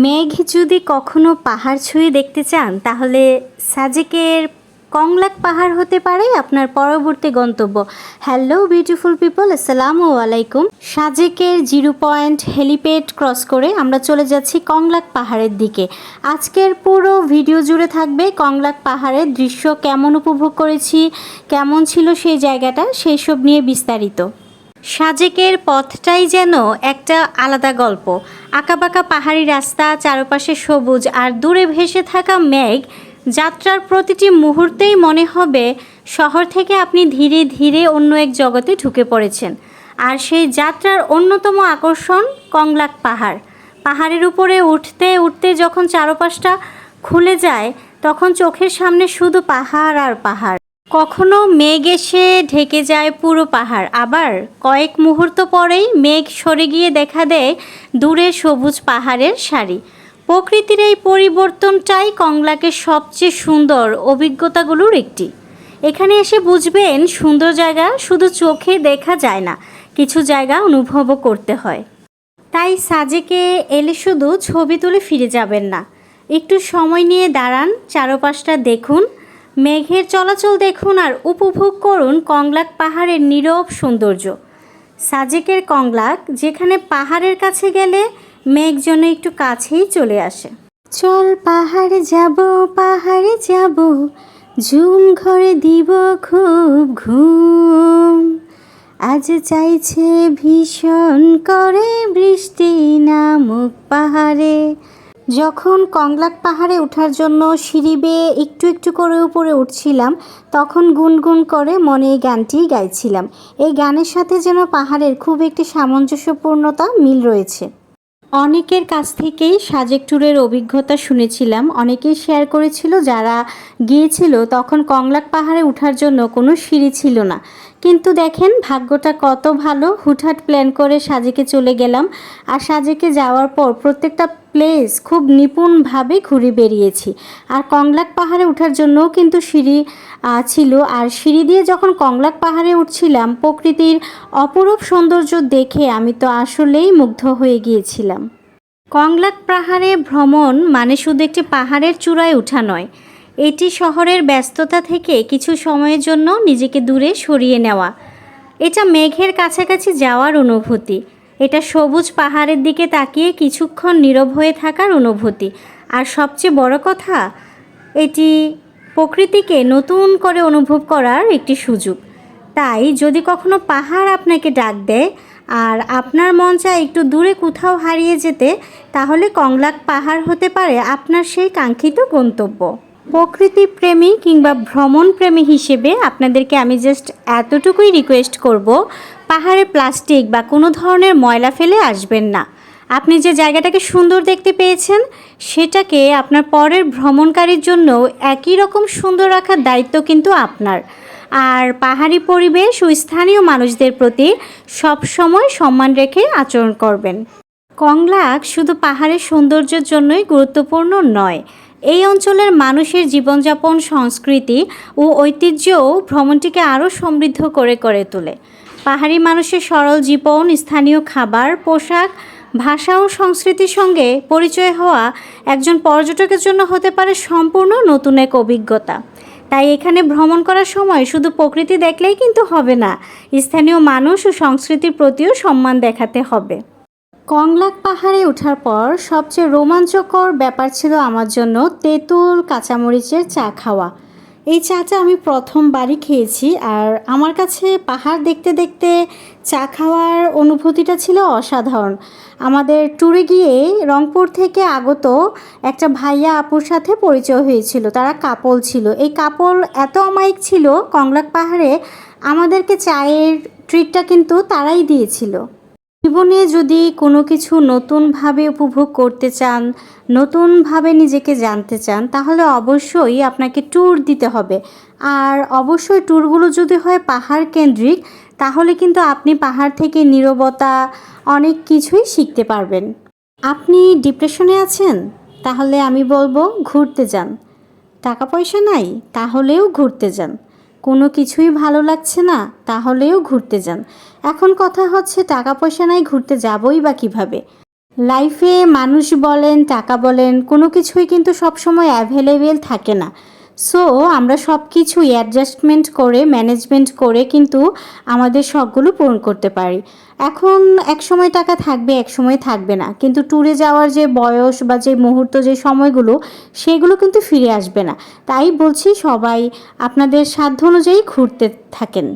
মেঘ যদি কখনো পাহাড় ছুঁয়ে দেখতে চান তাহলে সাজেকের কংলাক পাহাড় হতে পারে আপনার পরবর্তী গন্তব্য। হ্যালো বিউটিফুল পিপল, আসসালামু আলাইকুম। সাজেকের 0 পয়েন্ট হেলিপ্যাড ক্রস করে আমরা চলে যাচ্ছি কংলাক পাহাড়ের দিকে। আজকের পুরো ভিডিও জুড়ে থাকবে কংলাক পাহাড়ের দৃশ্য, কেমন উপভোগ করেছি, কেমন ছিল সেই জায়গাটা, সেই সব নিয়ে বিস্তারিত। সাজেকের পথটাই যেন একটা আলাদা গল্প। আঁকাবাঁকা পাহাড়ি রাস্তা, চারপাশে সবুজ আর দূরে ভেসে থাকা মেঘ। যাত্রার প্রতিটি মুহূর্তেই মনে হবে শহর থেকে আপনি ধীরে ধীরে অন্য এক জগতে ঢুকে পড়েছেন। আর সেই যাত্রার অন্যতম আকর্ষণ কংলাক পাহাড়। পাহাড়ের উপরে উঠতে উঠতে যখন চারপাশটা খুলে যায় তখন চোখের সামনে শুধু পাহাড় আর পাহাড়। কখনো মেঘ এসে ঢেকে যায় পুরো পাহাড়, আবার কয়েক মুহূর্ত পরেই মেঘ সরে গিয়ে দেখা দেয় দূরে সবুজ পাহাড়ের সারি। প্রকৃতির এই পরিবর্তনটাই কংলাকের সবচেয়ে সুন্দর অভিজ্ঞতাগুলোর একটি। এখানে এসে বুঝবেন সুন্দর জায়গা শুধু চোখে দেখা যায় না, কিছু জায়গা অনুভবও করতে হয়। তাই সাজেকে এলে শুধু ছবি তুলে ফিরে যাবেন না, একটু সময় নিয়ে দাঁড়ান, চারপাশটা দেখুন, মেঘের চলাচল দেখুন আর উপভোগ করুন কংলাক পাহাড়ের নীরব সৌন্দর্য। সাজেকের কংলাক, যেখানে পাহাড়ের কাছে গেলে মেঘ যেন একটু কাছেই চলে আসে। চল পাহাড়ে যাব, ঝুম ঘরে দিব খুব ঘুম, আজ চাইছে ভীষণ করে বৃষ্টি নামুক পাহাড়ে। যখন কংলাক পাহাড়ে ওঠার জন্য সিঁড়ি বেয়ে একটু একটু করে উপরে উঠছিলাম তখন গুনগুন করে মনে এই গানটি গাইছিলাম। এই গানের সাথে যেন পাহাড়ের খুব একটি সামঞ্জস্যপূর্ণতা মিল রয়েছে। অনেকের কাছ থেকেই সাজেক ট্যুরের অভিজ্ঞতা শুনেছিলাম, অনেকেই শেয়ার করেছিল যারা গিয়েছিল তখন কংলাক পাহাড়ে ওঠার জন্য কোনো সিঁড়ি ছিল না। কিন্তু দেখেন ভাগ্যটা কত ভালো, হুটহাট প্ল্যান করে সাজেকে চলে গেলাম। আর সাজেকে যাওয়ার পর প্রত্যেকটা প্লেস খুব নিপুণভাবে ঘুরে বেরিয়েছি। আর কংলাক পাহাড়ে ওঠার জন্যও কিন্তু সিঁড়ি ছিল। আর সিঁড়ি দিয়ে যখন কংলাক পাহাড়ে উঠছিলাম প্রকৃতির অপরূপ সৌন্দর্য দেখে আমি তো আসলেই মুগ্ধ হয়ে গিয়েছিলাম। কংলাক পাহাড়ে ভ্রমণ মানে শুধু একটি পাহাড়ের চূড়ায় ওঠা নয়, এটি শহরের ব্যস্ততা থেকে কিছু সময়ের জন্য নিজেকে দূরে সরিয়ে নেওয়া। এটা মেঘের কাছাকাছি যাওয়ার অনুভূতি, এটা সবুজ পাহাড়ের দিকে তাকিয়ে কিছুক্ষণ নীরব হয়ে থাকার অনুভূতি। আর সবচেয়ে বড় কথা, এটি প্রকৃতিকে নতুন করে অনুভব করার একটি সুযোগ। তাই যদি কখনো পাহাড় আপনাকে ডাক দেয় আর আপনার মন চায় একটু দূরে কোথাও হারিয়ে যেতে, তাহলে কংলাক পাহাড় হতে পারে আপনার সেই কাঙ্ক্ষিত গন্তব্য। প্রকৃতি প্রেমী কিংবা ভ্রমণ প্রেমী হিসেবে আপনাদেরকে আমি জাস্ট এতটুকুই রিকোয়েস্ট করব, পাহাড়ে প্লাস্টিক বা কোনো ধরনের ময়লা ফেলে আসবেন না। আপনি যে জায়গাটাকে সুন্দর দেখতে পেয়েছেন সেটাকে আপনার পরের ভ্রমণকারীর জন্য একই রকম সুন্দর রাখার দায়িত্ব কিন্তু আপনার। আর পাহাড়ি পরিবেশ ও স্থানীয় মানুষদের প্রতি সবসময় সম্মান রেখে আচরণ করবেন। কংলাক শুধু পাহাড়ের সৌন্দর্যের জন্যই গুরুত্বপূর্ণ নয়, এই অঞ্চলের মানুষের জীবনযাপন, সংস্কৃতি ও ঐতিহ্যও ভ্রমণটিকে আরও সমৃদ্ধ করে তোলে। পাহাড়ি মানুষের সরল জীবন, স্থানীয় খাবার, পোশাক, ভাষা ও সংস্কৃতির সঙ্গে পরিচয় হওয়া একজন পর্যটকের জন্য হতে পারে সম্পূর্ণ নতুন এক অভিজ্ঞতা। তাই এখানে ভ্রমণ করার সময় শুধু প্রকৃতি দেখলেই কিন্তু হবে না, স্থানীয় মানুষ ও সংস্কৃতির প্রতিও সম্মান দেখাতে হবে। কংলাক পাহাড়ে ওঠার পর সবচেয়ে রোমাঞ্চকর ব্যাপার ছিল আমার জন্য তেঁতুল কাঁচামরিচের চা খাওয়া। এই চাটা আমি প্রথমবারই খেয়েছি আর আমার কাছে পাহাড় দেখতে দেখতে চা খাওয়ার অনুভূতিটা ছিল অসাধারণ। আমাদের ট্যুরে গিয়ে রংপুর থেকে আগত একটা ভাইয়া আপুর সাথে পরিচয় হয়েছিল, তারা কাপল ছিল। এই কাপল এত অমায়িক ছিল, কংলাক পাহাড়ে আমাদেরকে চায়ের ট্রিটটা কিন্তু তারাই দিয়েছিল। জীবনে যদি কোনো কিছু নতুনভাবে উপভোগ করতে চান, নতুনভাবে নিজেকে জানতে চান, তাহলে অবশ্যই আপনাকে ট্যুর দিতে হবে। আর অবশ্যই ট্যুরগুলো যদি হয় পাহাড় কেন্দ্রিক, তাহলে কিন্তু আপনি পাহাড় থেকে নীরবতা অনেক কিছুই শিখতে পারবেন। আপনি ডিপ্রেশনে আছেন, তাহলে আমি বলবো ঘুরতে যান। টাকা পয়সা নাই, তাহলেও ঘুরতে যান। কোনো কিছুই ভালো লাগছে না, তাহলেও ঘুরতে যান। এখন কথা হচ্ছে টাকা পয়সা নাই, ঘুরতে যাবই বা কীভাবে? লাইফে মানুষ বলেন, টাকা বলেন, কোনো কিছুই কিন্তু সবসময় অ্যাভেলেবেল থাকে না। সো আমরা সব কিছুই অ্যাডজাস্টমেন্ট করে, ম্যানেজমেন্ট করে কিন্তু আমাদের শখগুলো পূরণ করতে পারি। এখন এক সময় টাকা থাকবে, এক সময় থাকবে না, কিন্তু ট্যুরে যাওয়ার যে বয়স বা যে মুহূর্ত, যে সময়গুলো, সেগুলো কিন্তু ফিরে আসবে না। তাই বলছি, সবাই আপনাদের সাধ্য অনুযায়ী ঘুরতে থাকেন।